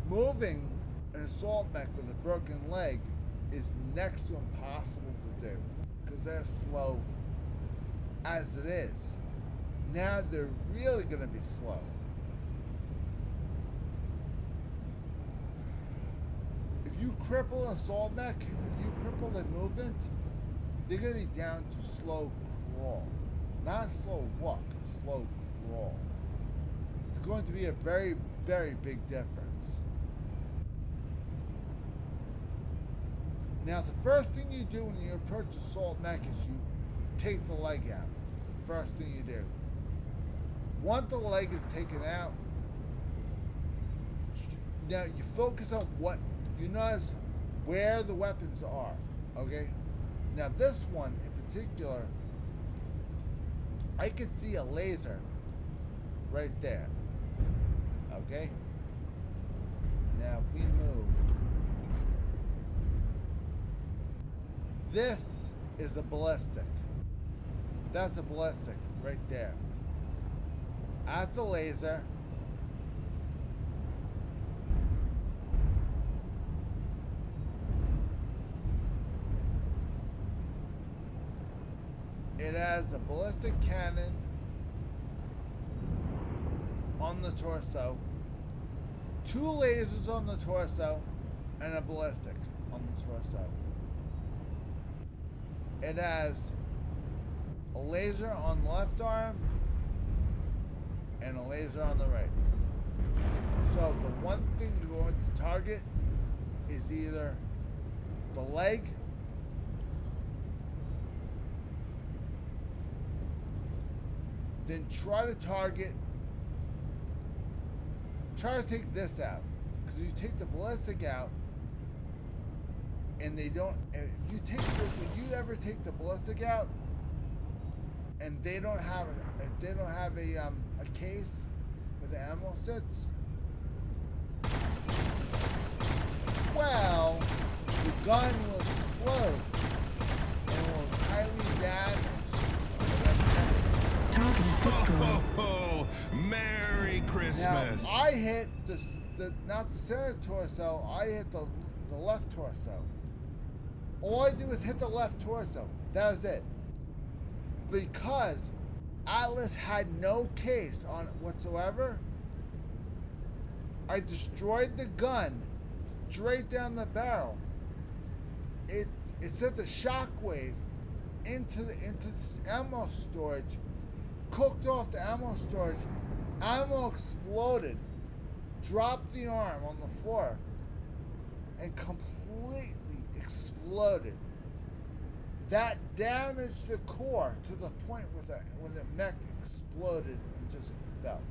moving an assault mech with a broken leg is next to impossible to do, because they're slow as it is. Now they're really going to be slow. If you cripple an assault mech, if you cripple the movement, they're going to be down to slow crawl. Not slow walk, slow crawl. It's going to be a very, very big difference. Now, the first thing you do when you approach assault mech is you take the leg out. First thing you do. Once the leg is taken out, now you focus on what you notice where the weapons are. Okay? Now, this one in particular, I can see a laser right there. Okay? Now, if we move, this is a ballistic. That's a ballistic right there. That's a laser. It has a ballistic cannon on the torso, 2 lasers on the torso, and a ballistic on the torso. It has a laser on the left arm and a laser on the right. So the one thing you're going to target is either the leg then try to take this out, because you take the ballistic out and they don't, if you ever take the ballistic out and they don't have a case where the ammo sits, well, the gun will explode and will highly damage. Target destroyed. Oh, Merry Christmas! Now, I hit not the center torso, I hit the left torso. All I do is hit the left torso. That was it. Because Atlas had no case on it whatsoever, I destroyed the gun straight down the barrel. It sent the shockwave into the ammo storage, cooked off the ammo storage, ammo exploded, dropped the arm on the floor, and completely exploded. That damaged the core to the point when the mech exploded and just fell.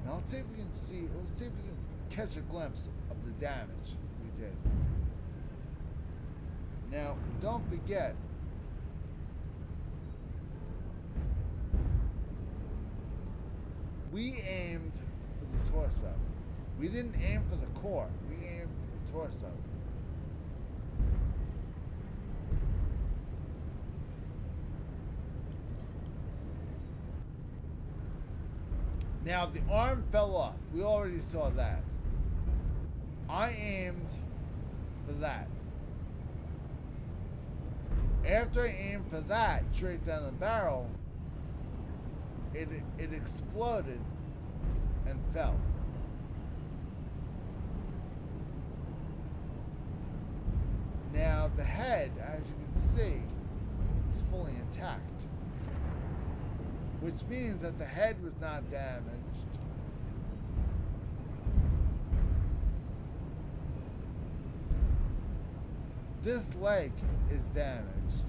Now let's see if we can catch a glimpse of the damage we did. Now, don't forget, we aimed for the torso. We didn't aim for the core. We aimed for the torso. Now, the arm fell off. We already saw that. I aimed for that. After I aimed for that, straight down the barrel, it exploded and fell. Now, the head, as you can see, is fully intact, which means that the head was not damaged. This leg is damaged.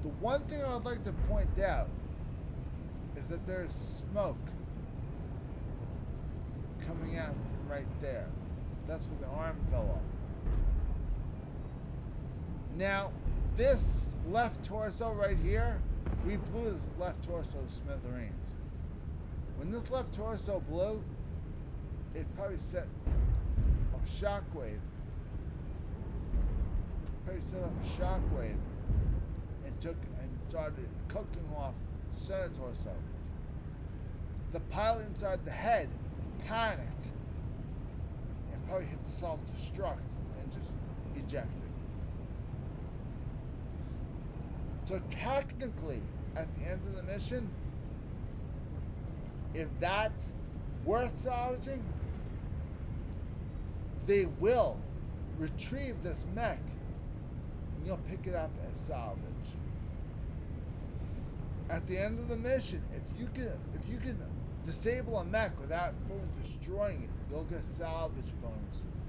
The one thing I would like to point out is that there is smoke coming out from right there. That's where the arm fell off. Now, this left torso right here We blew his left torso to smithereens. When this left torso blew, it probably set off a shockwave. And started cooking off the center torso. The pilot inside the head panicked and probably hit the self-destruct and just ejected. So technically, at the end of the mission, if that's worth salvaging, they will retrieve this mech and you'll pick it up as salvage. At the end of the mission, if you can disable a mech without fully destroying it, you'll get salvage bonuses.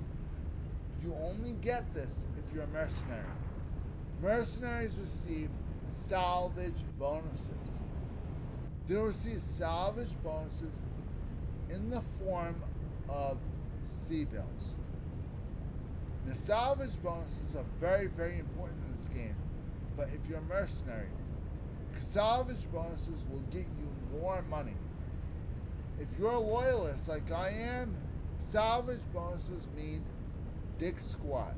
You only get this if you're a mercenary. Mercenaries receive salvage bonuses. They'll receive salvage bonuses in the form of C-bills. The salvage bonuses are very, very important in this game. But if you're a mercenary, salvage bonuses will get you more money. If you're a loyalist like I am, salvage bonuses mean dick squat.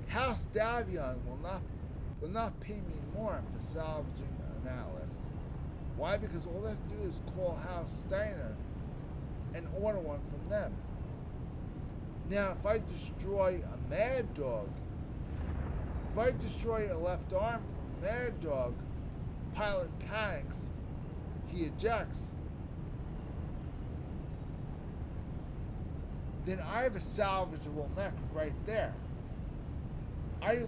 House Davion will not pay me more for salvaging an atlas. Why? Because all they have to do is call House Steiner and order one from them. Now, if I destroy a Mad Dog, if I destroy a left arm from Mad Dog, pilot panics, he ejects, then I have a salvageable mech right there. I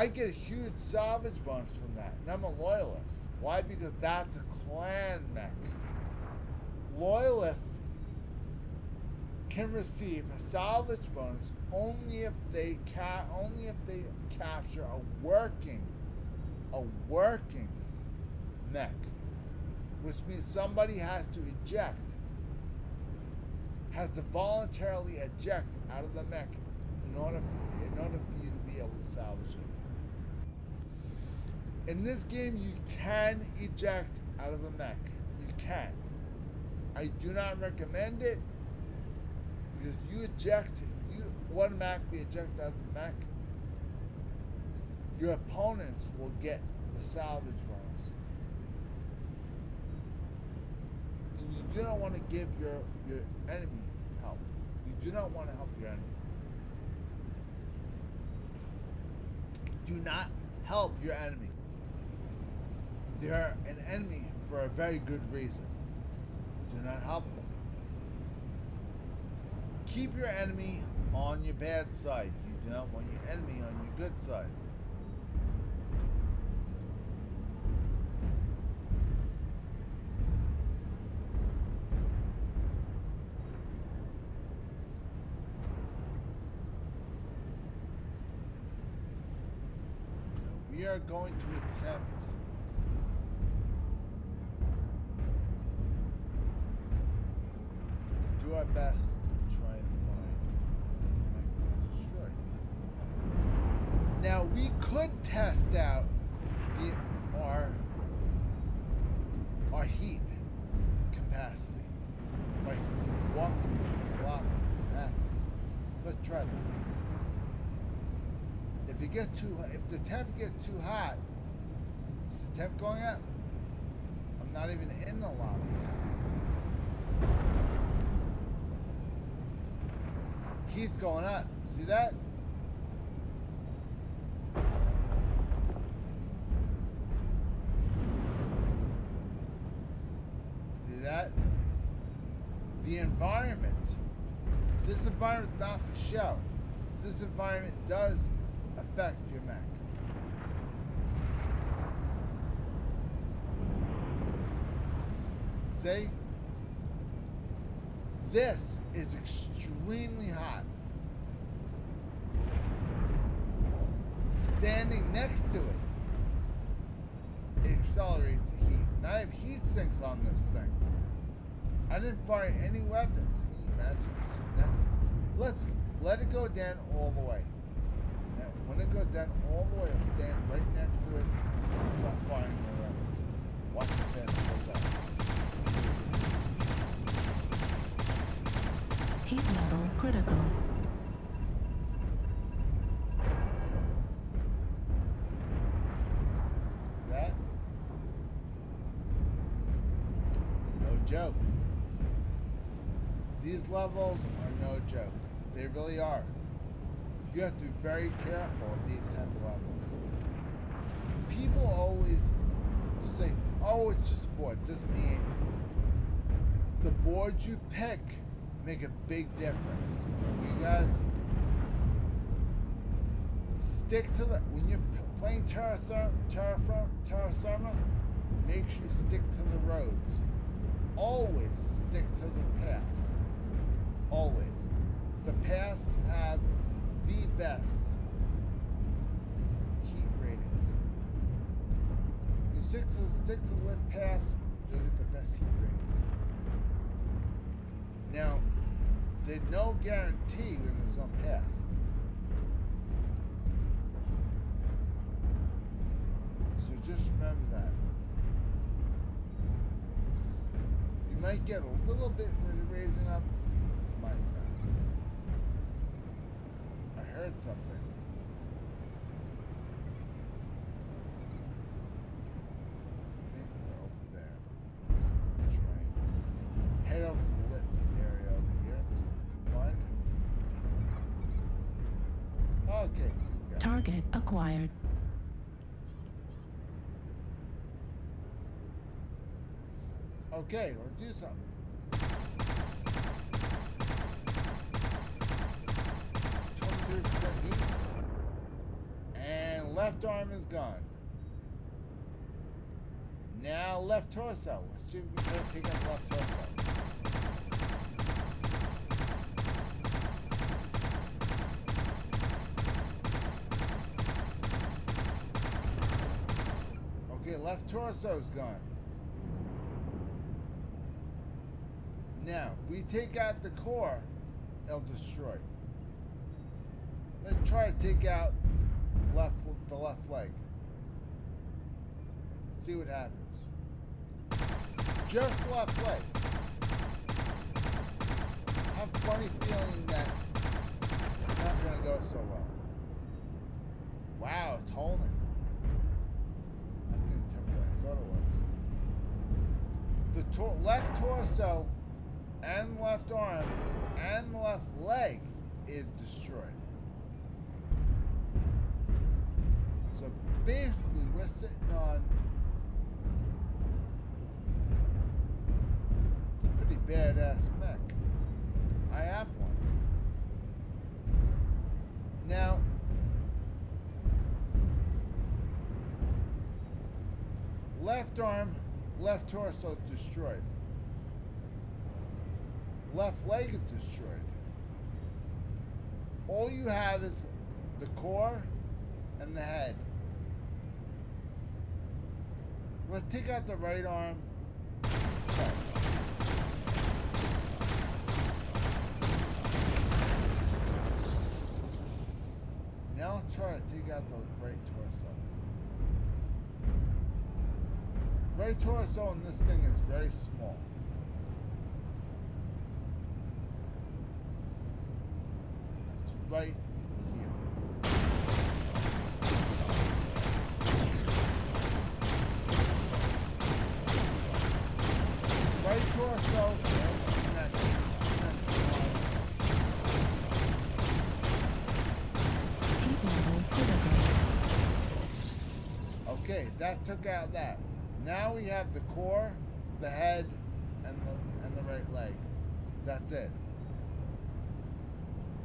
get a huge salvage bonus from that, and I'm a loyalist. Why? Because that's a clan mech. Loyalists can receive a salvage bonus only if they capture a working mech, which means somebody has to voluntarily eject out of the mech in order for you to be able to salvage it. In this game, you can eject out of a mech. You can. I do not recommend it, because you automatically eject out of the mech, your opponents will get the salvage bonus. And you do not want to give your enemy help. You do not want to help your enemy. Do not help your enemy. They're an enemy for a very good reason. Do not help them. Keep your enemy on your bad side. You do not want your enemy on your good side. We are going to attempt to do our best and try and find and destroy. Now we could test out our heat capacity by simply walking in this lava and see what happens. Let's try that. If the temp gets too hot, is the temp going up? I'm not even in the lava yet. Heat's going up. See that? See that? The environment. This environment's not for show. This environment does affect your mech. See? This is extremely hot. Standing next to it, it accelerates the heat. Now I have heat sinks on this thing. I didn't fire any weapons. Can you imagine this next to it? Let's let it go down all the way. Now When it goes down all the way, I'll stand right next to it and start firing my weapons. Watch it fast it goes up. Heat level critical. See that? No joke. These levels are no joke. They really are. You have to be very careful with these type of levels. People always say, oh, it's just a board. It doesn't mean anything. The boards you pick make a big difference. You guys stick to the, when you're playing terra firma, make sure you stick to the roads. Always stick to the paths. Always. The paths have the best heat ratings. You stick to the lit paths, you'll get the best heat ratings. Now, there's no guarantee when there's no path. So just remember that. You might get a little bit when you're raising up, might not. I heard something. I think we're over there. So we'll try and head over to the lit area over here and see what we can find. Okay, so we got Target acquired. okay, let's do something. Heat. And left arm is gone. Now left torso. Let's see if we can take out left torso. Okay, left torso is gone. Now, if we take out the core, it'll destroy. Let's try to take out the left leg. See what happens. Just left leg. I have a funny feeling that it's not going to go so well. Wow, it's holding. I think it's tougher than I thought it was. The left torso and left arm and left leg is destroyed. So basically, we're sitting on it's a pretty badass mech. I have one. Now, left arm, left torso is destroyed. Left leg is destroyed. All you have is the core and the head. Let's take out the right arm first. Now let's try to take out the right torso. Right torso on this thing is very small. It's right here. Right torso, next line. Heat level critical. Okay, that took out that. Now we have the core, the head, and the right leg. That's it.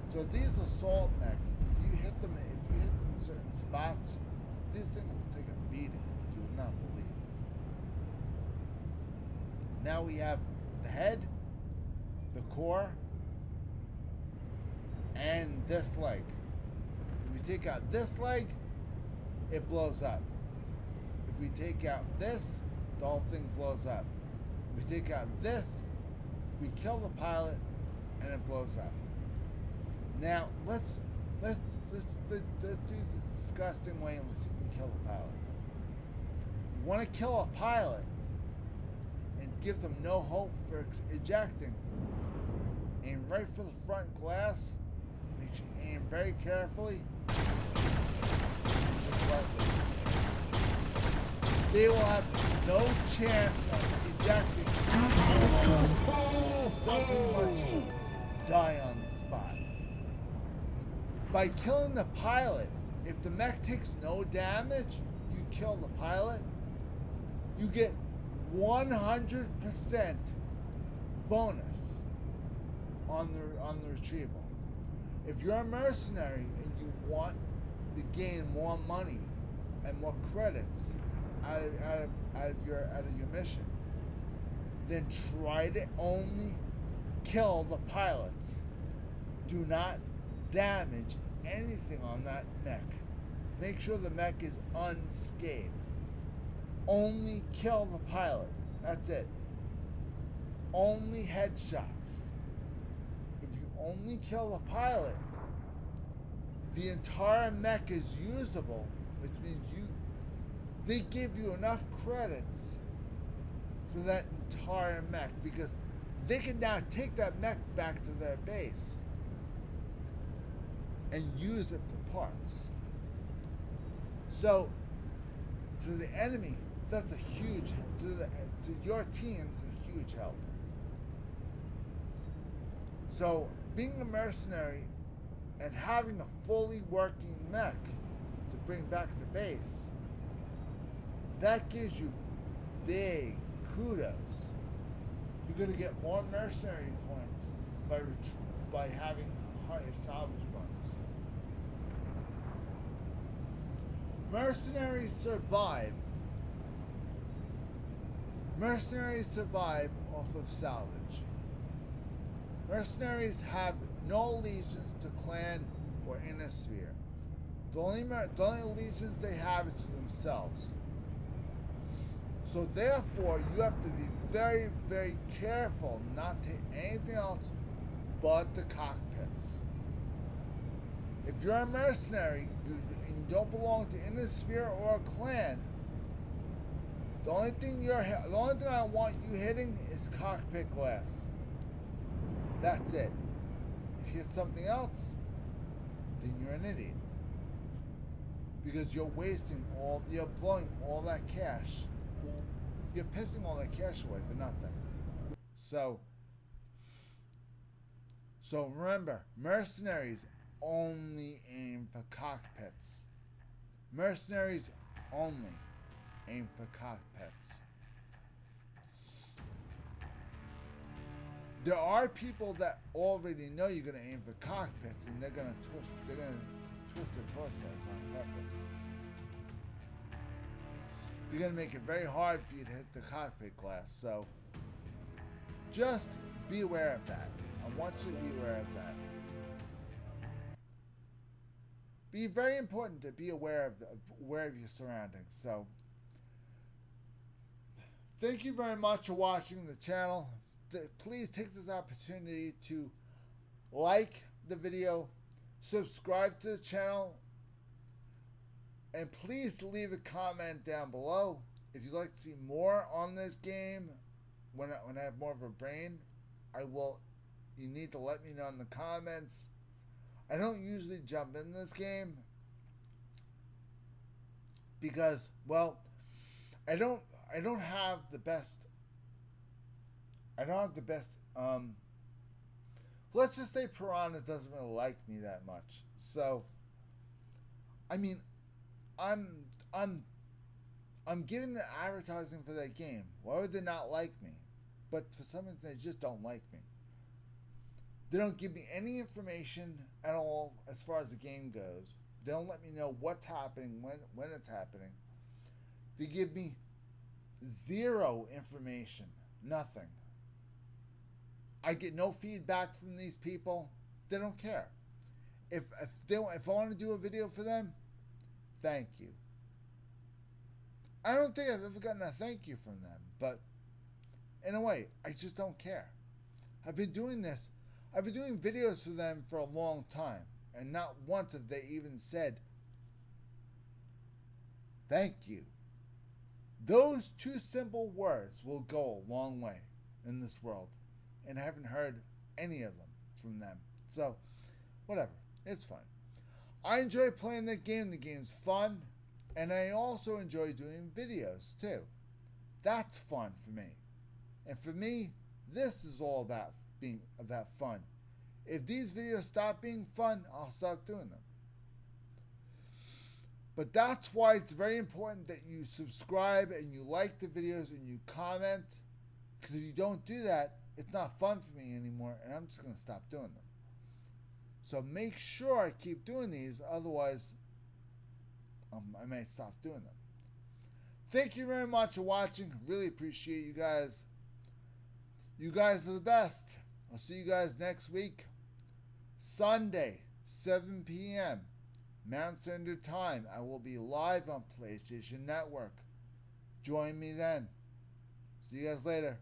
So these assault mechs, if you hit them in certain spots, these things take a beating. You would not believe. Now we have the head, the core, and this leg. If we take out this leg, it blows up. If we take out this, the whole thing blows up. If we take out this, we kill the pilot, and it blows up. Now let's Let's, let's do the disgusting way and let's see if we can kill the pilot. You want to kill a pilot and give them no hope for ejecting. Aim right for the front glass. Make sure you aim very carefully. Just let loose. They will have no chance of ejecting. Pretty much die on the spot. By killing the pilot, if the mech takes no damage, you kill the pilot, you get 100% bonus on the retrieval. If you're a mercenary and you want to gain more money and more credits out of your mission, then try to only kill the pilots. Do not damage anything on that mech. Make sure the mech is unscathed. Only kill the pilot. That's it. Only headshots. If you only kill the pilot, the entire mech is usable, which means they give you enough credits for that entire mech, because they can now take that mech back to their base and use it for parts. So to the enemy, that's a huge, to your team, it's a huge help. So being a mercenary and having a fully working mech to bring back to base, that gives you big kudos. You're going to get more mercenary points by having higher salvage bonus. Mercenaries survive. Mercenaries survive off of salvage. Mercenaries have no allegiance to clan or inner sphere. The only allegiance they have is to themselves. So therefore, you have to be very, very careful not to take anything else but the cockpits. If you're a mercenary and you don't belong to inner sphere or a clan, the only thing I want you hitting is cockpit glass. That's it. If you hit something else, then you're an idiot. Because you're blowing all that cash. You're pissing all that cash away for nothing. So remember, mercenaries only aim for cockpits. Mercenaries only aim for cockpits. There are people that already know you're gonna aim for cockpits, and they're gonna twist their torsos on purpose. They're gonna make it very hard for you to hit the cockpit glass. So just be aware of that. I want you to be aware of that. Be very important to be aware of your surroundings. So thank you very much for watching the channel. Please take this opportunity to like the video, subscribe to the channel, and please leave a comment down below if you'd like to see more on this game. When I have more of a brain, you need to let me know in the comments. I don't usually jump in this game because, well, I don't have the best. Let's just say Piranha doesn't really like me that much. So, I mean, I'm giving the advertising for that game. Why would they not like me? But for some reason, they just don't like me. They don't give me any information at all as far as the game goes. They don't let me know what's happening, when it's happening. They give me zero information. Nothing. I get no feedback from these people. They don't care. If I want to do a video for them, thank you. I don't think I've ever gotten a thank you from them, but in a way, I just don't care. I've been doing videos for them for a long time. And not once have they even said, thank you. Those two simple words will go a long way in this world. And I haven't heard any of them from them. So, whatever. It's fun. I enjoy playing the game. The game's fun. And I also enjoy doing videos too. That's fun for me. And for me, this is all about being about fun. If these videos stop being fun, I'll stop doing them. But that's why it's very important that you subscribe and you like the videos and you comment. Because if you don't do that, it's not fun for me anymore and I'm just going to stop doing them. So make sure I keep doing these, otherwise I may stop doing them. Thank you very much for watching. Really appreciate you guys. You guys are the best. I'll see you guys next week. Sunday, 7 p.m. Mountain Standard Time. I will be live on PlayStation Network. Join me then. See you guys later.